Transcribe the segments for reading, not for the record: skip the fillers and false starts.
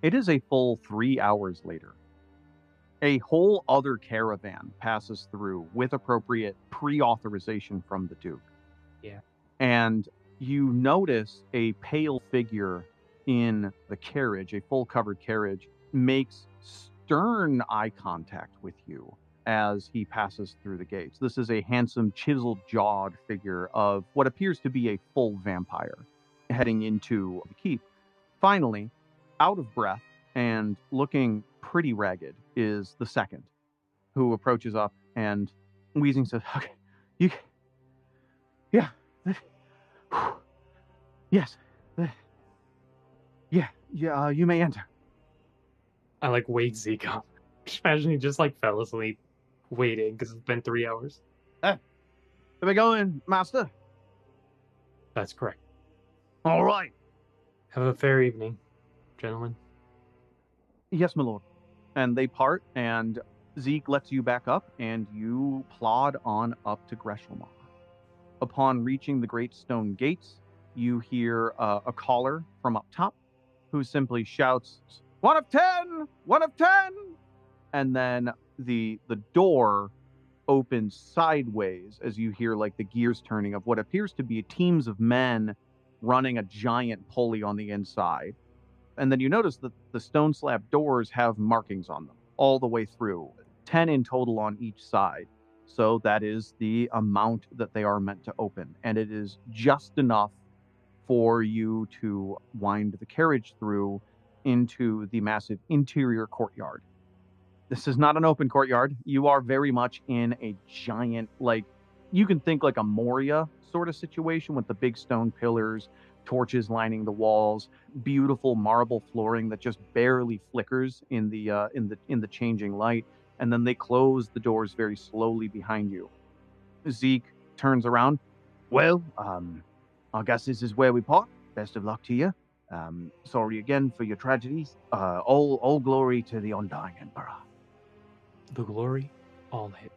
It is a full 3 hours later. A whole other caravan passes through with appropriate pre-authorization from the Duke. Yeah. And you notice a pale figure in the carriage, a full covered carriage, makes stern eye contact with you as he passes through the gates. This is a handsome, chiseled jawed figure of what appears to be a full vampire heading into the keep. Finally, out of breath and looking pretty ragged, is the second, who approaches up and wheezing says, "Okay, you, yeah, yes, yeah, you may enter." I like wake Zeke up. Just imagine he just like fell asleep waiting because it's been 3 hours. Are we going, master? That's correct. All right. Have a fair evening, gentlemen. Yes, my lord. And they part, and Zeke lets you back up, and you plod on up to Greshelmar. Upon reaching the great stone gates, you hear a caller from up top who simply shouts, "1 of 10! 1 of 10!" And then the door opens sideways as you hear like the gears turning of what appears to be teams of men running a giant pulley on the inside. And then you notice that the stone slab doors have markings on them all the way through, 10 in total on each side. So that is the amount that they are meant to open. And it is just enough for you to wind the carriage through into the massive interior courtyard. This is not an open courtyard. You are very much in a giant, like, you can think like a Moria sort of situation with the big stone pillars, torches lining the walls, beautiful marble flooring that just barely flickers in the changing light, and then they close the doors very slowly behind you. Zeke turns around. "Well, I guess this is where we part. Best of luck to you. Sorry again for your tragedies. All glory to the undying Emperor." The glory, all hit.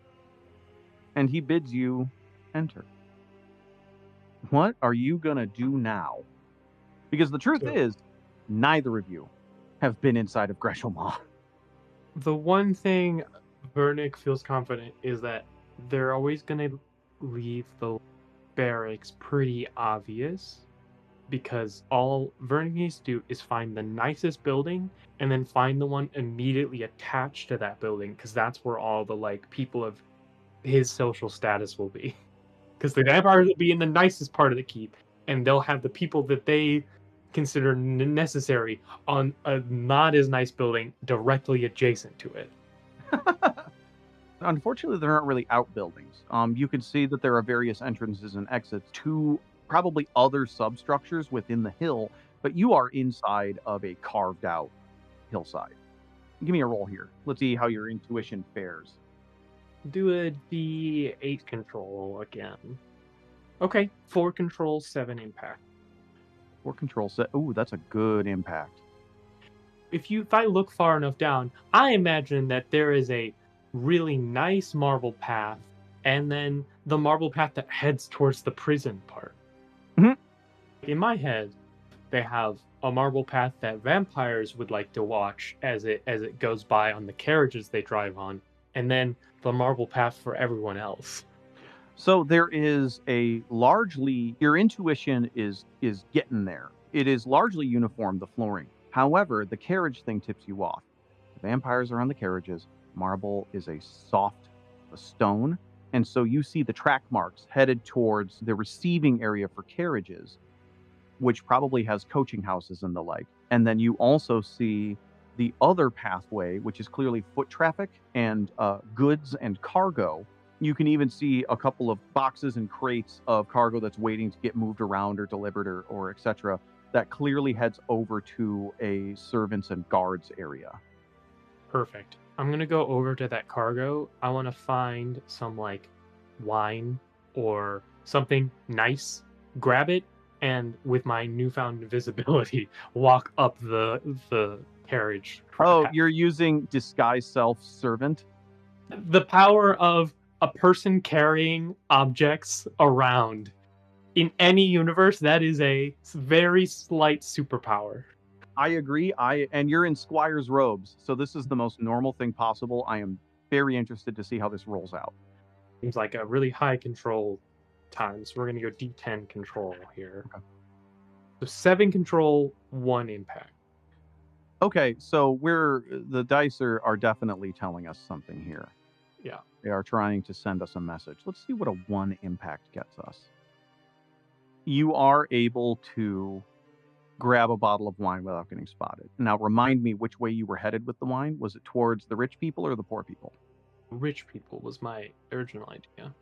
And he bids you enter. What are you gonna do now? Because the truth is, neither of you have been inside of Greshelmar. The one thing Vernick feels confident is that they're always going to leave the barracks pretty obvious, because all Vernick needs to do is find the nicest building and then find the one immediately attached to that building, because that's where all the like people of his social status will be. Because the vampires will be in the nicest part of the keep, and they'll have the people that they consider necessary on a not as nice building directly adjacent to it. Unfortunately, there aren't really outbuildings. You can see that there are various entrances and exits to probably other substructures within the hill, but you are inside of a carved out hillside. Give me a roll here. Let's see how your intuition fares. Do a D8 control again. Okay, 4 control, 7 impact. 4 control set. Ooh, that's a good impact. If I look far enough down, I imagine that there is a really nice marble path, and then the marble path that heads towards the prison part. Mhm. In my head, they have a marble path that vampires would like to watch as it goes by on the carriages they drive on, and then the marble path for everyone else. So there is a largely, your intuition is getting there. It is largely uniform, the flooring. However, the carriage thing tips you off. The vampires are on the carriages. Marble is a stone. And so you see the track marks headed towards the receiving area for carriages, which probably has coaching houses and the like. And then you also see the other pathway, which is clearly foot traffic and goods and cargo. You can even see a couple of boxes and crates of cargo that's waiting to get moved around or delivered or etc. That clearly heads over to a servants and guards area. Perfect. I'm going to go over to that cargo. I want to find some like wine or something nice, grab it, and with my newfound invisibility, walk up the carriage. Oh, you're using disguise self servant? The power of a person carrying objects around. In any universe, that is a very slight superpower. I agree. And you're in Squire's robes, so this is the most normal thing possible. I am very interested to see how this rolls out. Seems like a really high control time, so we're gonna go D10 control here. Okay. So 7 control, 1 impact. Okay, so the dice are definitely telling us something here. Yeah. They are trying to send us a message. Let's see what a 1 impact gets us. You are able to grab a bottle of wine without getting spotted. Now, remind me which way you were headed with the wine. Was it towards the rich people or the poor people? Rich people was my original idea.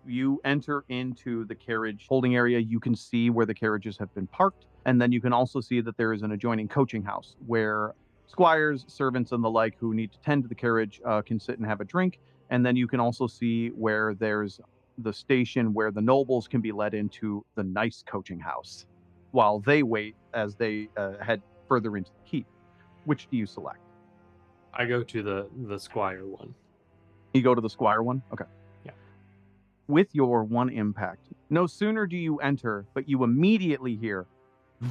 You enter into the carriage holding area. You can see where the carriages have been parked. And then you can also see that there is an adjoining coaching house where squires, servants, and the like who need to tend to the carriage can sit and have a drink. And then you can also see where there's the station where the nobles can be led into the nice coaching house while they wait as they head further into the keep. Which do you select? I go to the squire one. You go to the squire one? Okay. Yeah. With your 1 impact, no sooner do you enter, but you immediately hear,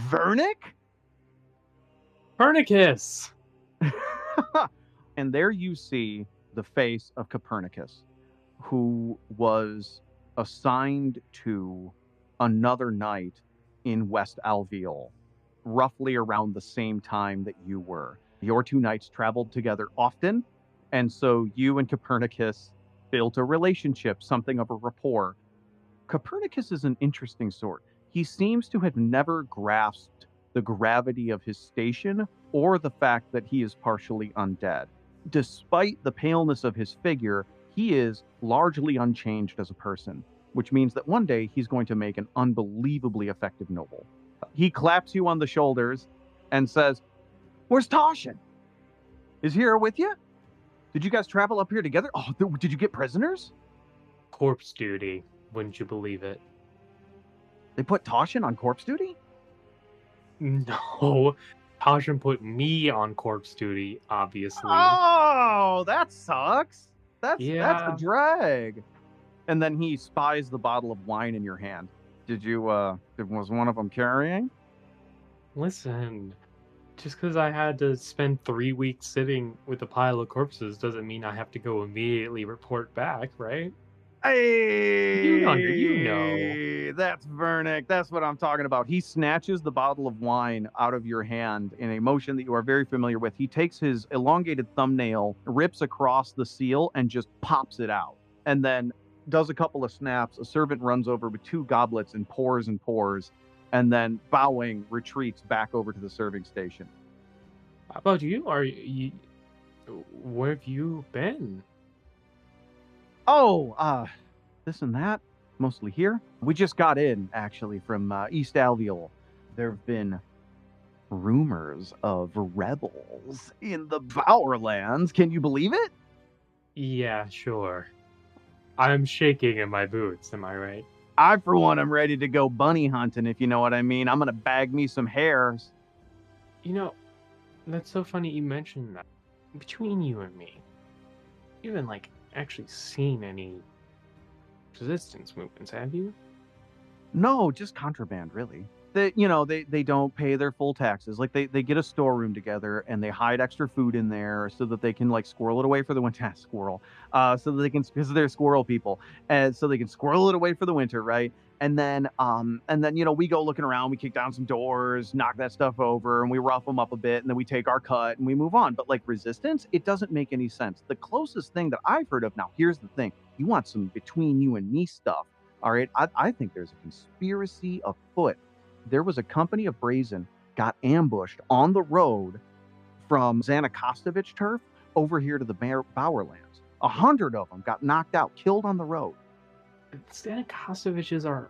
Vernick? Copernicus! And there you see the face of Copernicus, who was assigned to another knight in West Alveol, roughly around the same time that you were. Your 2 knights traveled together often, and so you and Copernicus built a relationship, something of a rapport. Copernicus is an interesting sort. He seems to have never grasped the gravity of his station or the fact that he is partially undead. Despite the paleness of his figure, he is largely unchanged as a person, which means that one day he's going to make an unbelievably effective noble. He claps you on the shoulders and says, Where's Toshin? Is he here with you? Did you guys travel up here together? Oh, did you get prisoners? Corpse duty. Wouldn't you believe it? They put Toshin on corpse duty? No. Tashin put me on corpse duty, obviously. Oh, that sucks. That's the Yeah. drag. And then he spies the bottle of wine in your hand. Was one of them carrying? Listen, just because I had to spend 3 weeks sitting with a pile of corpses doesn't mean I have to go immediately report back, right? Hey, that's Vernick. That's what I'm talking about. He snatches the bottle of wine out of your hand in a motion that you are very familiar with. He takes his elongated thumbnail, rips across the seal, and just pops it out. And then does a couple of snaps. A servant runs over with 2 goblets and pours, and then bowing retreats back over to the serving station. How about you? Where have you been? Oh, this and that, mostly here. We just got in, actually, from East Alveol. There have been rumors of rebels in the Bowerlands. Can you believe it? Yeah, sure. I'm shaking in my boots, am I right? I, for one, am ready to go bunny hunting, if you know what I mean. I'm going to bag me some hares. You know, that's so funny you mentioned that. Between you and me, you haven't, actually seen any resistance movements, have you? No, just contraband, really. They don't pay their full taxes. Like they get a storeroom together and they hide extra food in there so that they can squirrel it away for the winter. So that they can, because they're squirrel people, and so they can squirrel it away for the winter, right? And then we go looking around, we kick down some doors, knock that stuff over, and we rough them up a bit, and then we take our cut and we move on. But resistance, it doesn't make any sense. The closest thing that I've heard of now, here's the thing: you want some between you and me stuff, all right? I think there's a conspiracy afoot. There was a company of Brazen got ambushed on the road from Zanakostovich turf over here to the Bowerlands. 100 of them got knocked out, killed on the road. Stanikosoviches are...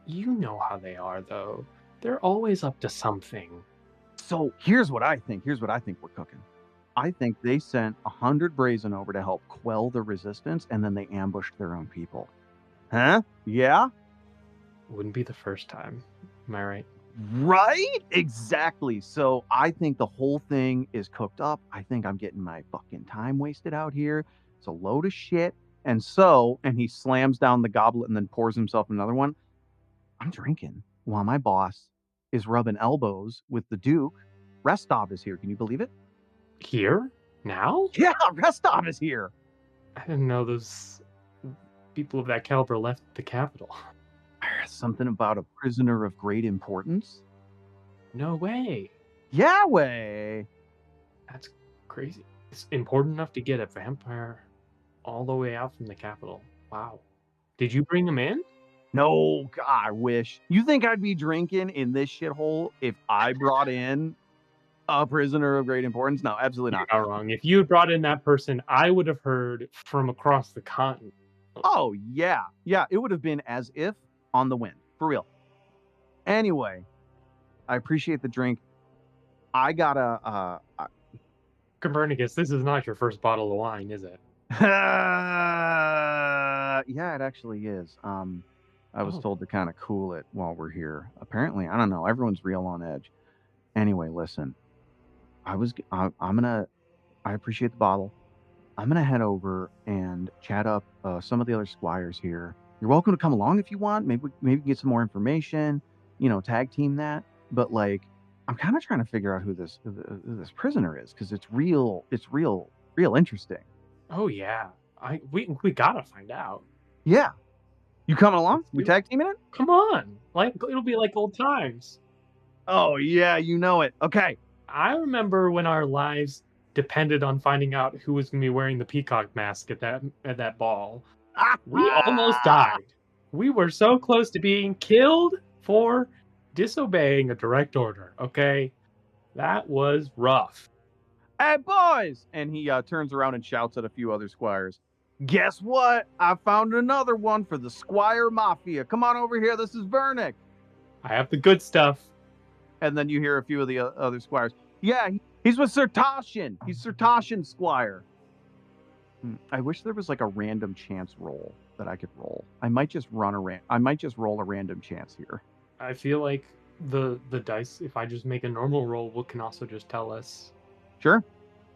You know how they are, though. They're always up to something. So here's what I think. Here's what I think we're cooking. I think they sent 100 Brazen over to help quell the resistance, and then they ambushed their own people. Huh? Yeah? Wouldn't be the first time. Am I right? Right? Exactly. So I think the whole thing is cooked up. I think I'm getting my fucking time wasted out here. It's a load of shit. And he slams down the goblet and then pours himself another one. I'm drinking while my boss is rubbing elbows with the Duke. Restov is here. Can you believe it? Here? Now? Yeah, Restov is here. I didn't know those people of that caliber left the capital. Something about a prisoner of great importance? No way. Yahweh! That's crazy. It's important enough to get a vampire all the way out from the capital. Wow. Did you bring him in? No, God, I wish. You think I'd be drinking in this shithole if I brought in a prisoner of great importance? No, absolutely You're not. not wrong. If you had brought in that person, I would have heard from across the continent. Oh, yeah. Yeah, it would have been as if on the wind. For real. Anyway, I appreciate the drink. I gotta, Copernicus, this is not your first bottle of wine, is it? yeah, it actually is. I was Oh. told to kind of cool it while we're here. Apparently, I don't know. Everyone's real on edge. Anyway, listen. I'm gonna. I appreciate the bottle. I'm gonna head over and chat up some of the other squires here. You're welcome to come along if you want. Maybe get some more information. Tag team that. But like, I'm kind of trying to figure out who this prisoner is because it's real. It's real interesting. Oh yeah. We gotta find out. Yeah. You coming along? Let's We do it. tag teaming it? Come on. Like it'll be like old times. Oh yeah, you know it. Okay. I remember when our lives depended on finding out who was gonna be wearing the peacock mask at that ball. We almost died. We were so close to being killed for disobeying a direct order, okay? That was rough. Hey boys! And he turns around and shouts at a few other squires. Guess what? I found another one for the Squire Mafia. Come on over here. This is Vernick. I have the good stuff. And then you hear a few of the other squires. Yeah, he's with Sir Tashin. He's Sir Tashin's squire. I wish there was like a random chance roll that I could roll. I might just roll a random chance here. I feel like the dice, if I just make a normal roll, can also just tell us Sure.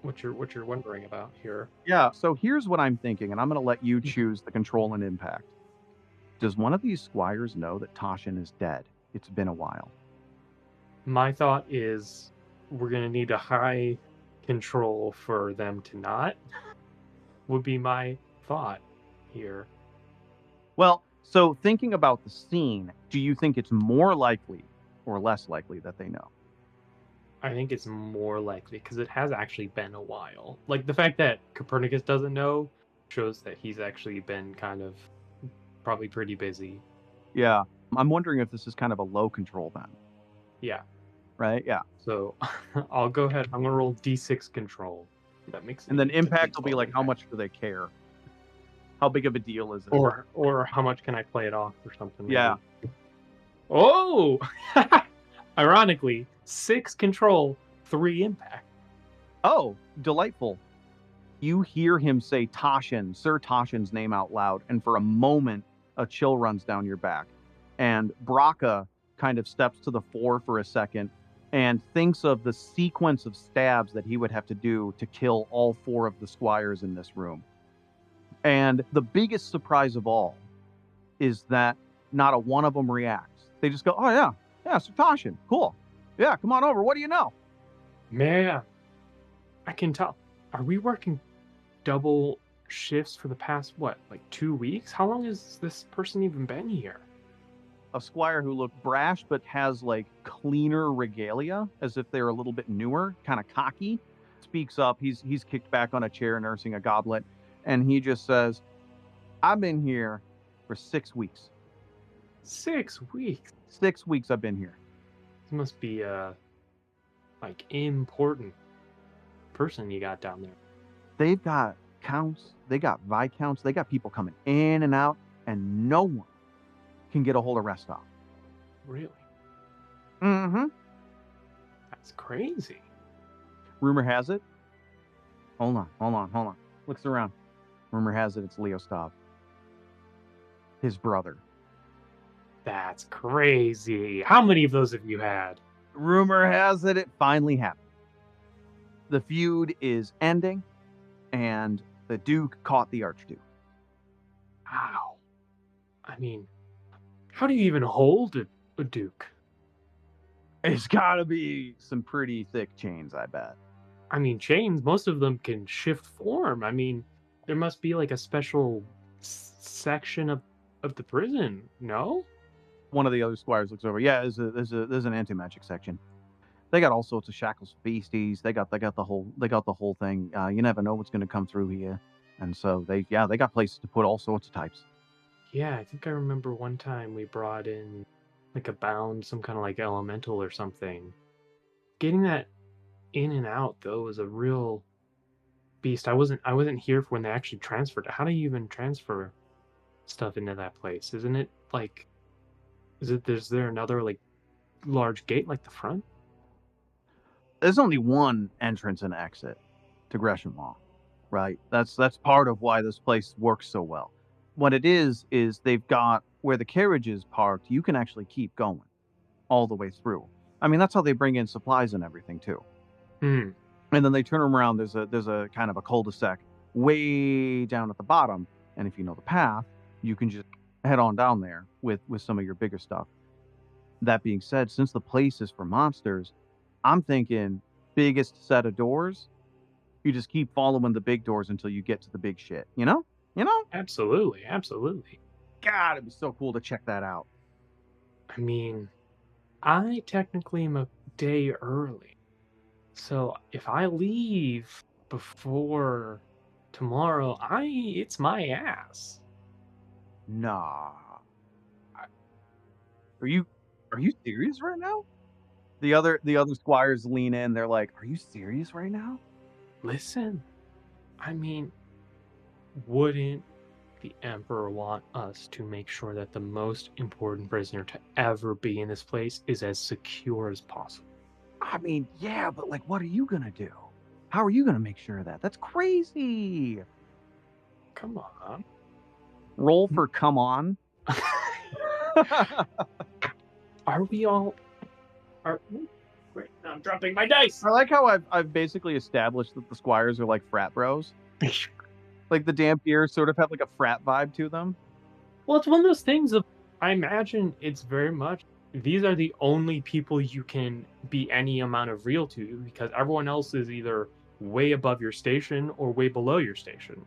what you're wondering about here. Yeah, so here's what I'm thinking, and I'm going to let you choose the control and impact. Does one of these squires know that Tashin is dead? It's been a while. My thought is we're going to need a high control for them to not, would be my thought here. Well, so thinking about the scene, do you think it's more likely or less likely that they know? I think it's more likely because it has actually been a while. Like the fact that Copernicus doesn't know shows that he's actually been kind of probably pretty busy. Yeah, I'm wondering if this is kind of a low control then. Yeah. Right? Yeah. So I'll go ahead. I'm gonna roll D6 control. That makes And then it impact will be D12 like, how impact. much do they care? How big of a deal is it? Or how much can I play it off or something? Maybe. Yeah. Oh, ironically, 6 control, 3 impact. Oh, delightful. You hear him say Tashin, Sir Tashin's name out loud, and for a moment, a chill runs down your back. And Braca kind of steps to the fore for a second and thinks of the sequence of stabs that he would have to do to kill all 4 of the squires in this room. And the biggest surprise of all is that not a one of them reacts. They just go, oh yeah, Sir Tashin, cool. Yeah, come on over. What do you know? Man, I can tell. Are we working double shifts for the past, what, like 2 weeks? How long has this person even been here? A squire who looked brash but has like cleaner regalia, as if they're a little bit newer, kind of cocky, speaks up. He's kicked back on a chair nursing a goblet, and he just says, I've been here for 6 weeks. 6 weeks? 6 weeks I've been here. This must be a like important person you got down there. They've got counts, they got viscounts, they got people coming in and out, and no one can get a hold of Restov. Really? Mm-hmm. That's crazy. Rumor has it. Hold on. Looks around. Rumor has it it's Leostov. His brother. That's crazy. How many of those have you had? Rumor has it finally happened. The feud is ending, and the Duke caught the Archduke. Wow. I mean, how do you even hold a duke? It's gotta be some pretty thick chains, I bet. I mean, chains, most of them can shift form. I mean, there must be like a special section of the prison, no? One of the other squires looks over. Yeah, there's an anti-magic section. They got all sorts of shackles, beasties. They got the whole thing. You never know what's gonna come through here, and so they got places to put all sorts of types. Yeah, I think I remember one time we brought in like a bound, some kind of like elemental or something. Getting that in and out though was a real beast. I wasn't here for when they actually transferred it. How do you even transfer stuff into that place? Isn't it like is there another like large gate like the front? There's only one entrance and exit to Gresham Mall, right? That's part of why this place works so well. What it is they've got where the carriage is parked. You can actually keep going all the way through. I mean, that's how they bring in supplies and everything too. Hmm. And then they turn around. There's a kind of a cul-de-sac way down at the bottom, and if you know the path, you can just head on down there with some of your bigger stuff. That being said, since the place is for monsters, I'm thinking biggest set of doors. You just keep following the big doors until you get to the big shit. You know? You know? Absolutely, absolutely. God, it'd be so cool to check that out. I mean, I technically am a day early. So if I leave before tomorrow, I it's my ass. Nah. Are you are you serious right now? The other squires lean in. They're like, "Are you serious right now?" Listen, I mean, wouldn't the Emperor want us to make sure that the most important prisoner to ever be in this place is as secure as possible? I mean, yeah, but like, what are you gonna do? How are you gonna make sure of that? That's crazy. Come on. Roll for come on. Are we all are wait, I'm dropping my dice. I like how I've basically established that the squires are like frat bros. Like the Dampiers sort of have like a frat vibe to them. Well, it's one of those things of I imagine it's very much these are the only people you can be any amount of real to because everyone else is either way above your station or way below your station.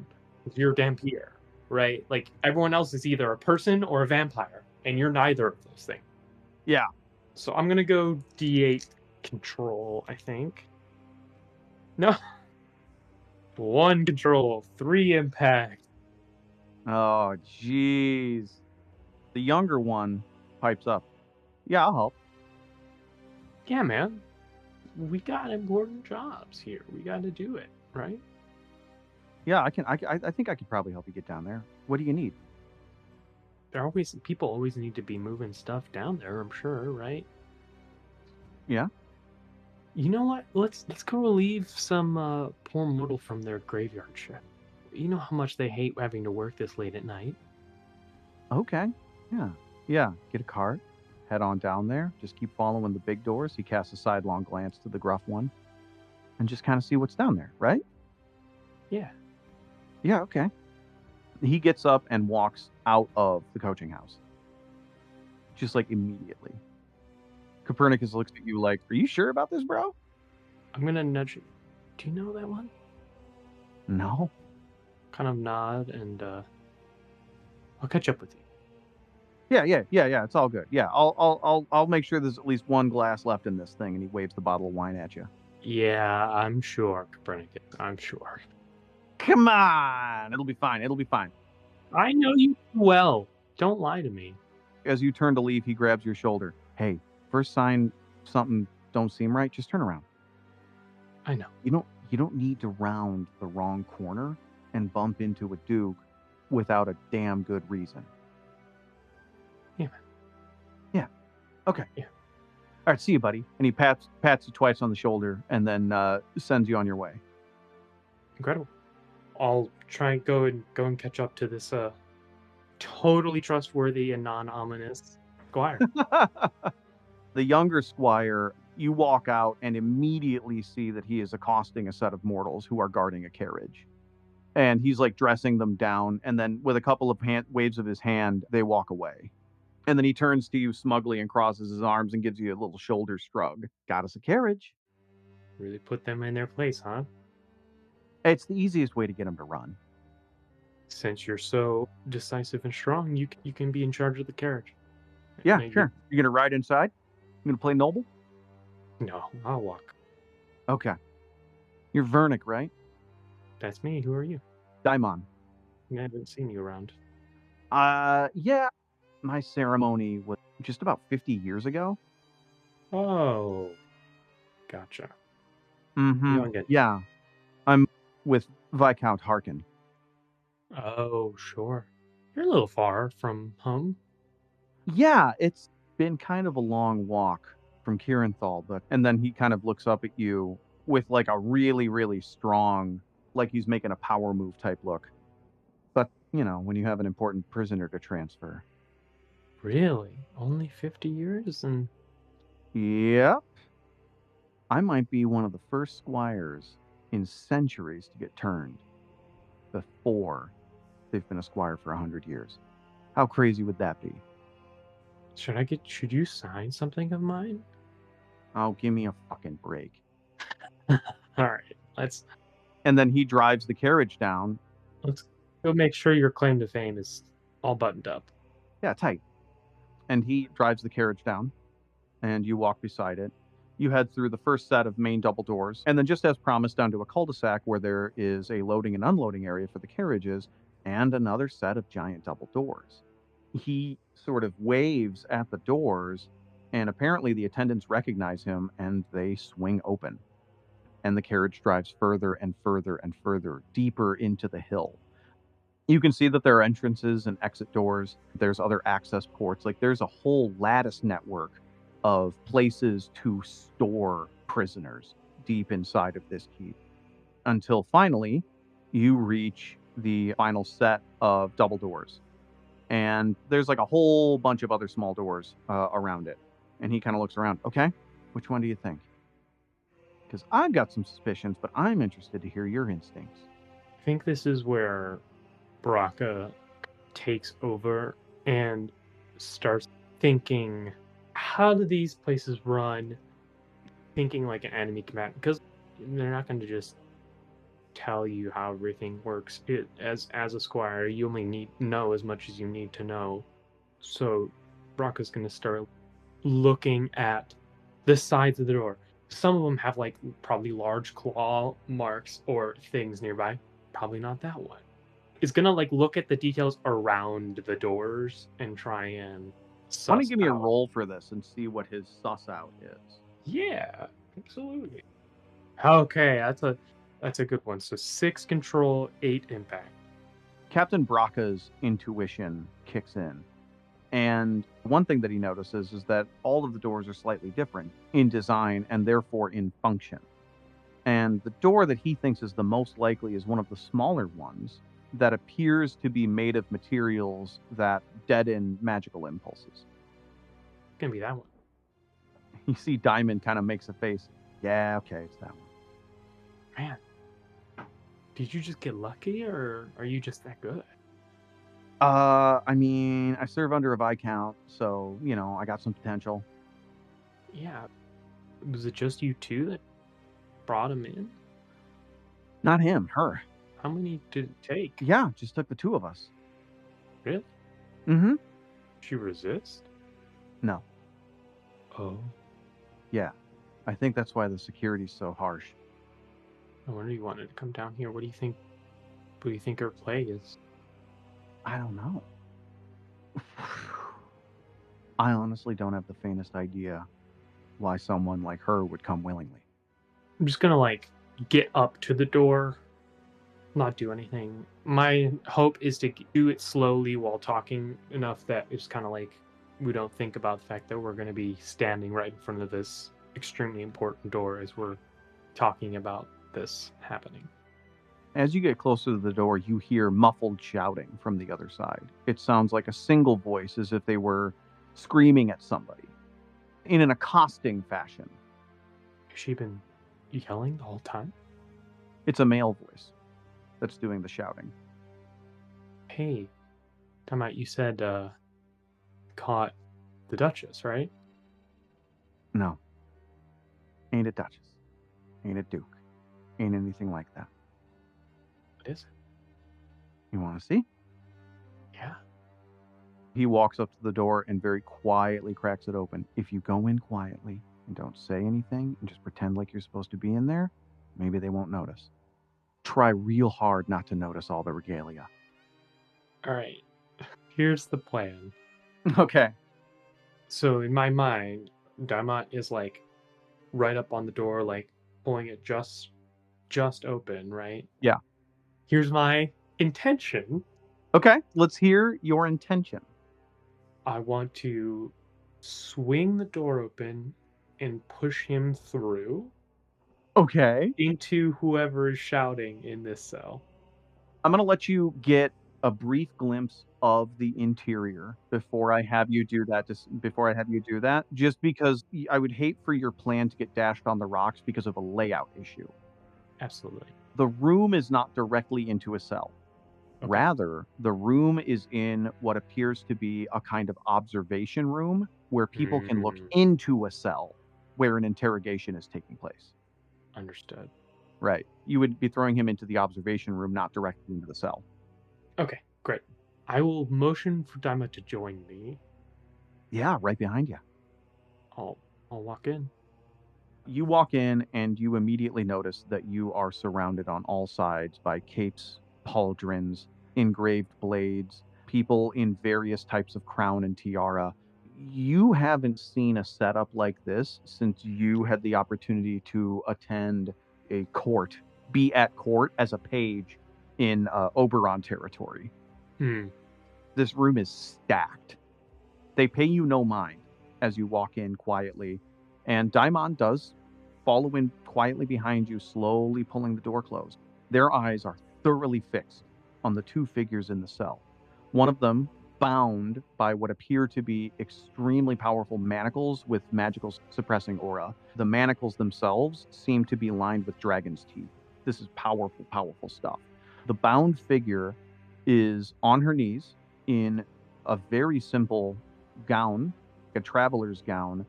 If you're Dampier, right? Like everyone else is either a person or a vampire, and you're neither of those things. Yeah. So I'm gonna go D8 control, I think. No. 1 control, 3 impact. Oh, jeez. The younger one pipes up. Yeah, I'll help. Yeah, man. We got important jobs here. We got to do it, right? Yeah, I can. I think I could probably help you get down there. What do you need? People always need to be moving stuff down there, I'm sure, right? Yeah. You know what? Let's go relieve some poor mortal from their graveyard shift. You know how much they hate having to work this late at night. Okay. Yeah. Yeah. Get a cart. Head on down there. Just keep following the big doors. He casts a sidelong glance to the gruff one, and just kind of see what's down there. Right? Yeah. Yeah. Okay. He gets up and walks out of the coaching house. Just like immediately. Copernicus looks at you like, "Are you sure about this, bro?" I'm gonna nudge you. Do you know that one? No. Kind of nod and I'll catch up with you. Yeah. It's all good. Yeah, I'll make sure there's at least one glass left in this thing. And he waves the bottle of wine at you. Yeah, I'm sure, Copernicus. I'm sure. Come on, it'll be fine. It'll be fine. I know you well. Don't lie to me. As you turn to leave, he grabs your shoulder. Hey, first sign something don't seem right, just turn around. I know. You don't need to round the wrong corner and bump into a duke without a damn good reason. Yeah. Yeah. Okay. Yeah. All right, see you, buddy. And he pats you twice on the shoulder and then sends you on your way. Incredible. I'll try and go and catch up to this totally trustworthy and non-ominous squire. The younger squire, you walk out and immediately see that he is accosting a set of mortals who are guarding a carriage. And he's like dressing them down, and then with a couple of waves of his hand, they walk away. And then he turns to you smugly and crosses his arms and gives you a little shoulder shrug. Got us a carriage. Really put them in their place, huh? It's the easiest way to get him to run. Since you're so decisive and strong, you can be in charge of the carriage. Yeah, Maybe sure. You're gonna ride inside? You gonna play noble? no, I'll walk. Okay. You're Vernick, right? That's me. Who are you? Daimon. I haven't seen you around. Yeah. My ceremony was just about 50 years ago. Oh, gotcha. Mm-hmm. Young again. Yeah. I'm with Viscount Harkin. Oh, sure. You're a little far from home. Yeah, it's been kind of a long walk from Kieranthal, but and then he kind of looks up at you with like a really, really strong, like he's making a power move type look. But, when you have an important prisoner to transfer. Really? Only 50 years? And Yep. I might be one of the first squires in centuries to get turned before they've been a squire for 100 years. How crazy would that be? should you sign something of mine? Oh, give me a fucking break. All right, And then he drives the carriage down. let's go make sure your claim to fame is all buttoned up. Yeah, tight. And he drives the carriage down, and you walk beside it. You head through the first set of main double doors, and then just as promised, down to a cul-de-sac where there is a loading and unloading area for the carriages, and another set of giant double doors. He sort of waves at the doors, and apparently the attendants recognize him, and they swing open. And the carriage drives further and further and further, deeper into the hill. You can see that there are entrances and exit doors. There's other access ports. Like there's a whole lattice network of places to store prisoners deep inside of this keep until finally you reach the final set of double doors. And there's like a whole bunch of other small doors around it. And he kind of looks around. Okay, which one do you think? Because I've got some suspicions, but I'm interested to hear your instincts. I think this is where Baraka takes over and starts thinking, how do these places run? Thinking like an enemy combatant, because they're not going to just tell you how everything works. As a squire, you only need know as much as you need to know. So Baraka's going to start looking at the sides of the door. Some of them have like probably large claw marks or things nearby. Probably not that one. It's gonna like look at the details around the doors and try and Why don't you suss give me a out. roll for this and see what his suss out is? Yeah, absolutely. Okay, that's a good one. So 6 control, 8 impact. Captain Braca's intuition kicks in. And one thing that he notices is that all of the doors are slightly different in design and therefore in function. And the door that he thinks is the most likely is one of the smaller ones that appears to be made of materials that deaden magical impulses. Gonna be that one. You see Diamond kind of makes a face. Yeah, okay, it's that one. Man, did you just get lucky, or are you just that good? I mean, I serve under a Viscount, so, I got some potential. Yeah. Was it just you two that brought him in? Not him, her. How many did it take? Yeah, just took the two of us. Really? Mm-hmm. She resist? No. Oh. Yeah. I think that's why the security's so harsh. No wonder you wanted to come down here. What do you think? What do you think her play is? I don't know. I honestly don't have the faintest idea why someone like her would come willingly. I'm just gonna like get up to the door, not do anything. My hope is to do it slowly while talking enough that it's kind of like we don't think about the fact that we're going to be standing right in front of this extremely important door as we're talking about this happening. As you get closer to the door, you hear muffled shouting from the other side. It sounds like a single voice, as if they were screaming at somebody in an accosting fashion. Has she been yelling the whole time? It's a male voice that's doing the shouting. Hey, time out. You said caught the Duchess, right? No. Ain't a Duchess. Ain't a Duke. Ain't anything like that. What is it? You want to see? Yeah. He walks up to the door and very quietly cracks it open. If you go in quietly and don't say anything and just pretend like you're supposed to be in there, maybe they won't notice. Try real hard not to notice all the regalia. All right. Here's the plan. Okay. So in my mind, Daimon is like right up on the door, like pulling it just open, right? Yeah. Here's my intention. Okay. Let's hear your intention. I want to swing the door open and push him through Okay. into whoever is shouting in this cell. I'm going to let you get a brief glimpse of the interior before I have you do that. Just because I would hate for your plan to get dashed on the rocks because of a layout issue. Absolutely. The room is not directly into a cell. Okay. Rather, the room is in what appears to be a kind of observation room where people can look into a cell where an interrogation is taking place. Understood. Right. You would be throwing him into the observation room, not directly into the cell. Okay, great. I will motion for Daima to join me. Yeah, right behind you. I'll walk in. You walk in and you immediately notice that you are surrounded on all sides by capes, pauldrons, engraved blades, people in various types of crown and tiara. You haven't seen a setup like this since you had the opportunity to attend a court, be at court as a page in Oberon territory. This room is stacked. They pay you no mind as you walk in quietly, and Daimon does follow in quietly behind you, slowly pulling the door closed. Their eyes are thoroughly fixed on the two figures in the cell. One of them bound by what appear to be extremely powerful manacles with magical suppressing aura. The manacles themselves seem to be lined with dragon's teeth. This is powerful, powerful stuff. The bound figure is on her knees in a very simple gown, a traveler's gown,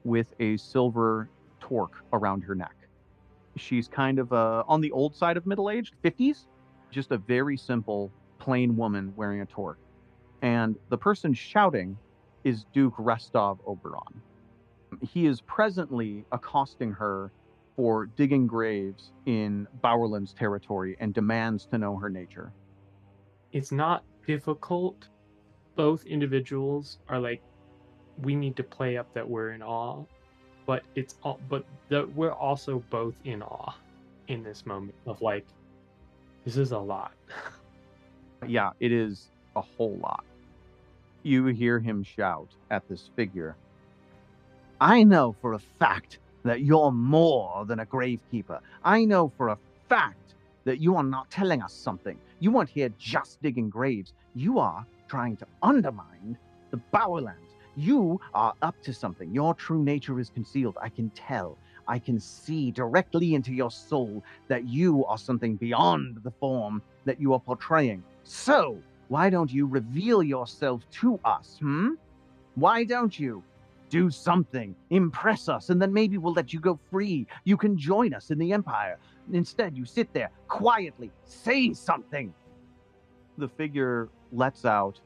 with a silver torque around her neck. She's kind of on the old side of middle-aged, 50s, just a very simple, plain woman wearing a torque. And the person shouting is Duke Restov Oberon. He is presently accosting her for digging graves in Bowerland's territory and demands to know her nature. It's not difficult. Both individuals are like, we need to play up that we're in awe, but we're also both in awe in this moment of like, this is a lot. Yeah, it is a whole lot. You hear him shout at this figure. I know for a fact that you're more than a gravekeeper. I know for a fact that you are not telling us something. You aren't here just digging graves. You are trying to undermine the Bowerlands. You are up to something. Your true nature is concealed. I can tell. I can see directly into your soul that you are something beyond the form that you are portraying. So, why don't you reveal yourself to us, Why don't you? Do something, impress us, and then maybe we'll let you go free. You can join us in the Empire. Instead, you sit there quietly, say something. The figure lets out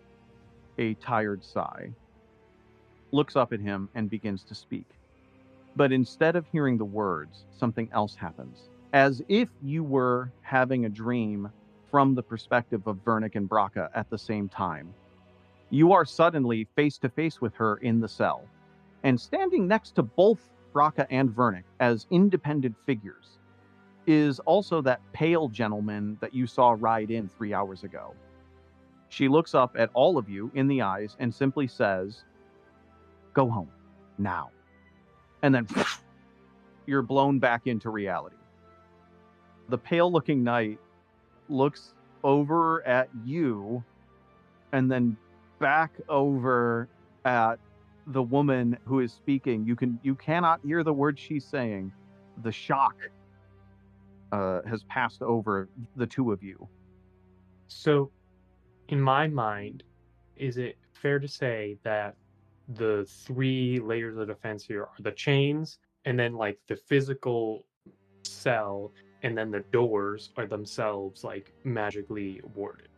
a tired sigh, looks up at him, and begins to speak. But instead of hearing the words, something else happens. As if you were having a dream from the perspective of Vernick and Braca at the same time. You are suddenly face to face with her in the cell. And standing next to both Braca and Vernick as independent figures is also that pale gentleman that you saw ride in 3 hours ago. She looks up at all of you in the eyes and simply says, "Go home, now." And then you're blown back into reality. The pale-looking knight looks over at you and then back over at the woman who is speaking. You cannot hear the words she's saying. The shock has passed over the two of you. So, in my mind, is it fair to say that the 3 layers of defense here are the chains, and then like the physical cell, and then the doors are themselves like magically warded.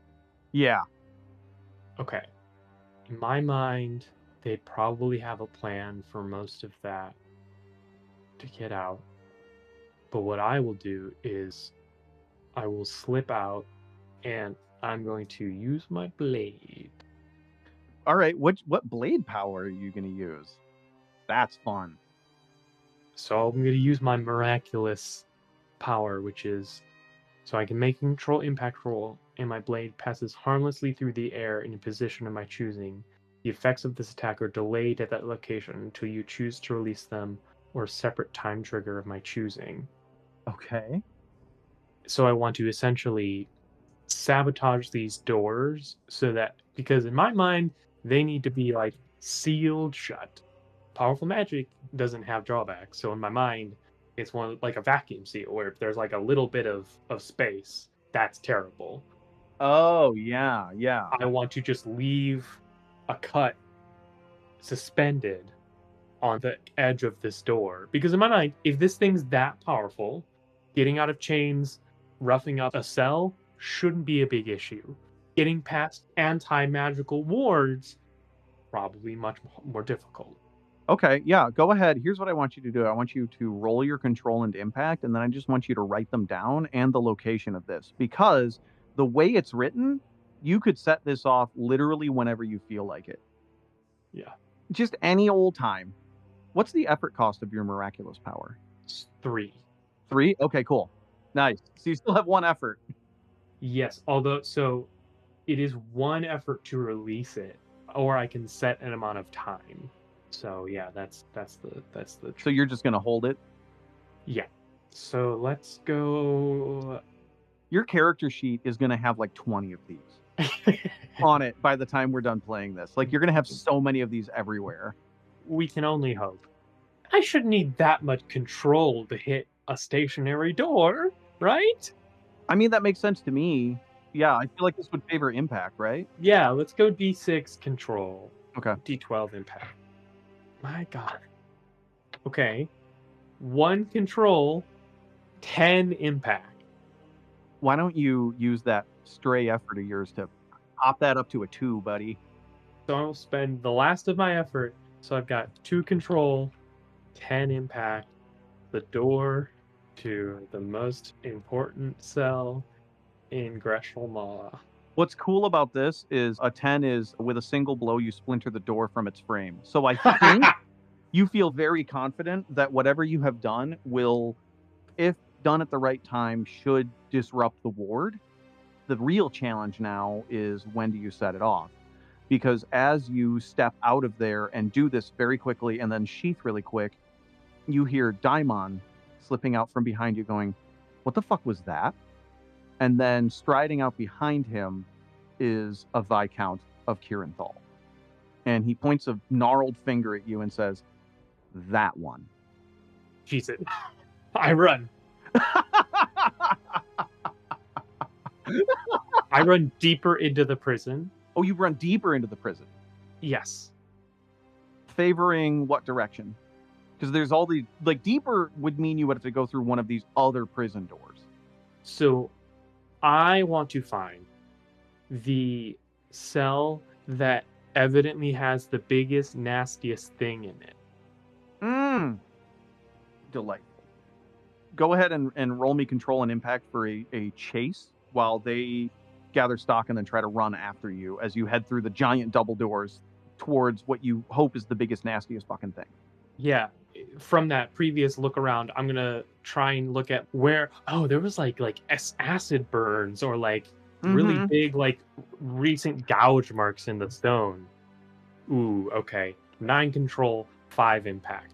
Yeah. Okay. In my mind, they probably have a plan for most of that to get out. But what I will do is I will slip out and I'm going to use my blade. All right. What blade power are you going to use? That's fun. So I'm going to use my miraculous power, which is so I can make a control impact roll, and my blade passes harmlessly through the air in a position of my choosing. The effects of this attack are delayed at that location until you choose to release them or a separate time trigger of my choosing. Okay. So I want to essentially sabotage these doors so that, because in my mind, they need to be like sealed shut. Powerful magic doesn't have drawbacks. So in my mind, it's one like a vacuum seal where if there's like a little bit of space, that's terrible. Oh, yeah, yeah. I want to just leave a cut suspended on the edge of this door. Because in my mind, if this thing's that powerful, getting out of chains, roughing up a cell shouldn't be a big issue. Getting past anti magical wards, probably much more difficult. Okay, yeah, go ahead. Here's what I want you to do. I want you to roll your control and impact, and then I just want you to write them down and the location of this. Because the way it's written, you could set this off literally whenever you feel like it. Yeah. Just any old time. What's the effort cost of your miraculous power? It's 3. 3? Okay, cool. Nice. So you still have 1 effort. Yes, although so it is 1 effort to release it, or I can set an amount of time. So yeah, that's the So you're just gonna hold it. yeah. So let's go. Your character sheet is gonna have like 20 of these on it by the time we're done playing this. Like you're gonna have so many of these everywhere. We can only hope. I shouldn't need that much control to hit a stationary door, right? I mean, that makes sense to me. Yeah, I feel like this would favor impact, right? Yeah, let's go D6 control. Okay. D12 impact. My god. Okay. 1 control, 10 impact. Why don't you use that stray effort of yours to pop that up to a 2, buddy? So I'll spend the last of my effort. So I've got 2 control, 10 impact, the door to the most important cell in Greshel Maw. What's cool about this is a 10 is with a single blow, you splinter the door from its frame. So I think you feel very confident that whatever you have done will, if done at the right time, should disrupt the ward. The real challenge now is when do you set it off? Because as you step out of there and do this very quickly and then sheath really quick, you hear Daimon slipping out from behind you going, "What the fuck was that?" And then striding out behind him is a Viscount of Kirinthal. And he points a gnarled finger at you and says, "That one." Jesus. I run. I run deeper into the prison. Oh, you run deeper into the prison. Yes. Favoring what direction? Because there's all the, like, deeper would mean you would have to go through one of these other prison doors. So I want to find the cell that evidently has the biggest, nastiest thing in it. Delightful. Go ahead and roll me control and impact for a chase while they gather stock and then try to run after you as you head through the giant double doors towards what you hope is the biggest, nastiest fucking thing. Yeah. From that previous look around, I'm gonna try and look at where there was like acid burns or like really big like recent gouge marks in the stone. Ooh, okay. 9 control, 5 impact.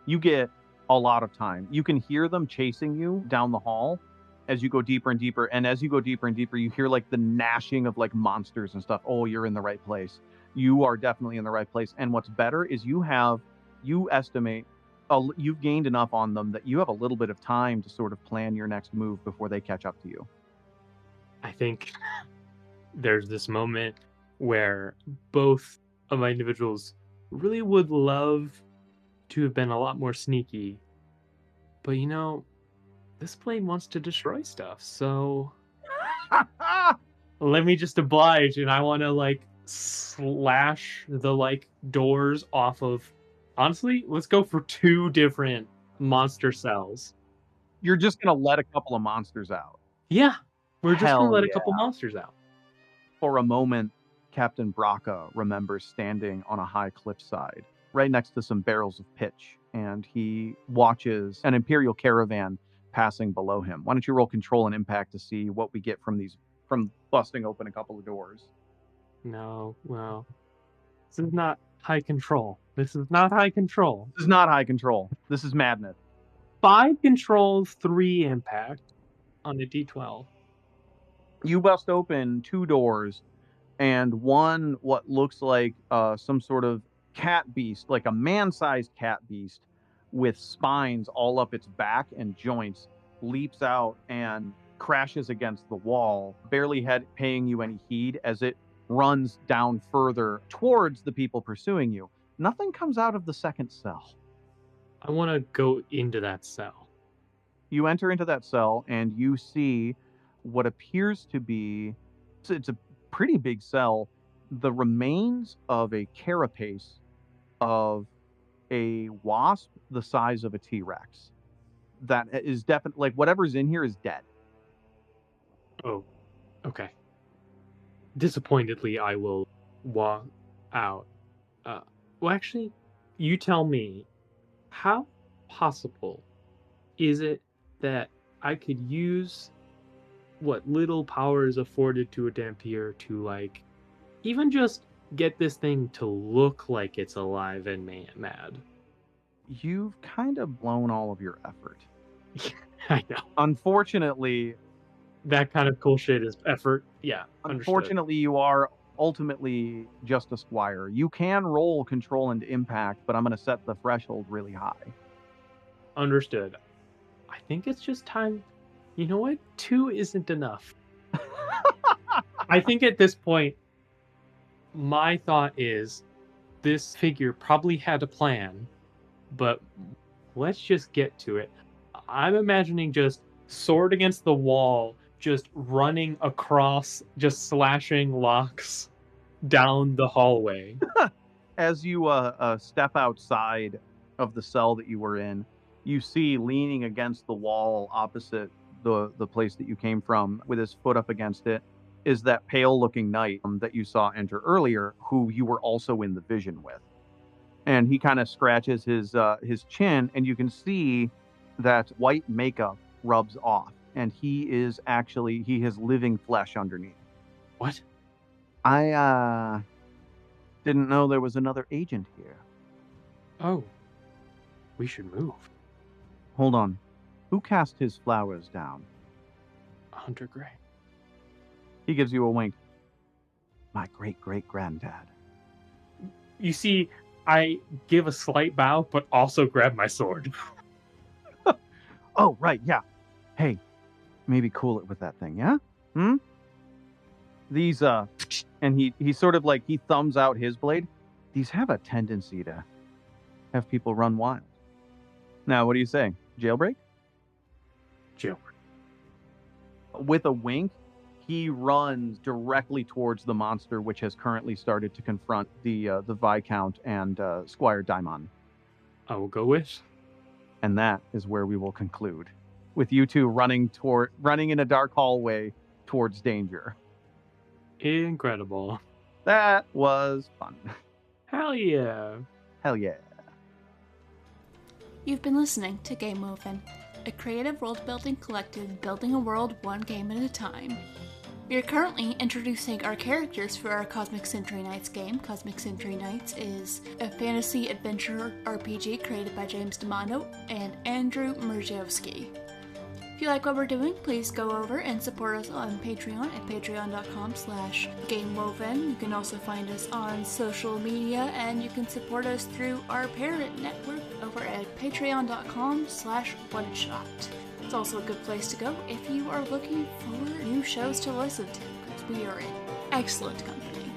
You get a lot of time. You can hear them chasing you down the hall as you go deeper and deeper. And as you go deeper and deeper, you hear like the gnashing of like monsters and stuff. Oh, you're in the right place. You are definitely in the right place. And what's better is you estimate you've gained enough on them that you have a little bit of time to sort of plan your next move before they catch up to you. I think there's this moment where both of my individuals really would love to have been a lot more sneaky, but this plane wants to destroy stuff, so let me just oblige, and I want to like slash the like doors off of. Honestly, let's go for two different monster cells. You're just gonna let a couple of monsters out. Yeah, we're just gonna Hell let a yeah. couple monsters out. For a moment, Captain Braca remembers standing on a high cliffside, right next to some barrels of pitch, and he watches an Imperial caravan passing below him. Why don't you roll control and impact to see what we get from busting open a couple of doors? No, well, this is not high control. This is not high control. This is not high control. This is madness. 5 control, 3 impact on a D12. You bust open 2 doors, and one what looks like some sort of cat beast, like a man-sized cat beast with spines all up its back and joints, leaps out and crashes against the wall, barely paying you any heed as it runs down further towards the people pursuing you. Nothing comes out of the second cell. I want to go into that cell. You enter into that cell and you see what appears to be, it's a pretty big cell, the remains of a carapace of a wasp the size of a T-Rex. That is definitely, like, whatever's in here is dead. Oh, okay. Disappointedly, I will walk out. Well, actually, you tell me, how possible is it that I could use what little power is afforded to a Dampier to, like, even just get this thing to look like it's alive and mad? You've kind of blown all of your effort. I know. Unfortunately, That kind of cool shit is effort. Yeah, understood. unfortunately, you are ultimately just a squire. You can roll control and impact, but I'm going to set the threshold really high. Understood. I think it's just time. You know what? 2 isn't enough. I think at this point, my thought is this figure probably had a plan, but let's just get to it. I'm imagining just sword against the wall, just running across, just slashing locks down the hallway. As you step outside of the cell that you were in, you see leaning against the wall opposite the place that you came from, with his foot up against it, is that pale-looking knight that you saw enter earlier, who you were also in the vision with. And he kind of scratches his chin, and you can see that white makeup rubs off, and he has living flesh underneath. What? I didn't know there was another agent here. Oh, we should move. Hold on. Who cast his flowers down? Hunter Gray. He gives you a wink. My great-great-granddad. You see, I give a slight bow, but also grab my sword. Oh, right, yeah. Hey, maybe cool it with that thing, yeah? These, and he sort of like, he thumbs out his blade. These have a tendency to have people run wild. Now, what do you say? Jailbreak? Jailbreak. With a wink, he runs directly towards the monster, which has currently started to confront the Viscount and Squire Daimon. I will go with. And that is where we will conclude, with you two running in a dark hallway towards danger. Incredible. That was fun. Hell yeah. Hell yeah. You've been listening to Game Woven, a creative world-building collective building a world one game at a time. We are currently introducing our characters for our Cosmic Century Knights game. Cosmic Century Knights is a fantasy adventure RPG created by James D'Amano and Andrew Mrziowski. If you like what we're doing, please go over and support us on Patreon at patreon.com/GameWoven. You can also find us on social media, and you can support us through our parent network over at patreon.com/OneShot. It's also a good place to go if you are looking for new shows to listen to, because we are in excellent company.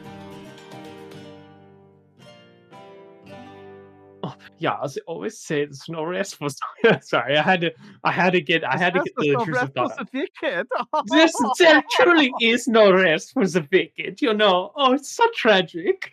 Yeah, as I always say, there's no rest for. Sorry, I had to get the intrusive thought out. There truly is no rest for the Vignette, you know. Oh, it's so tragic.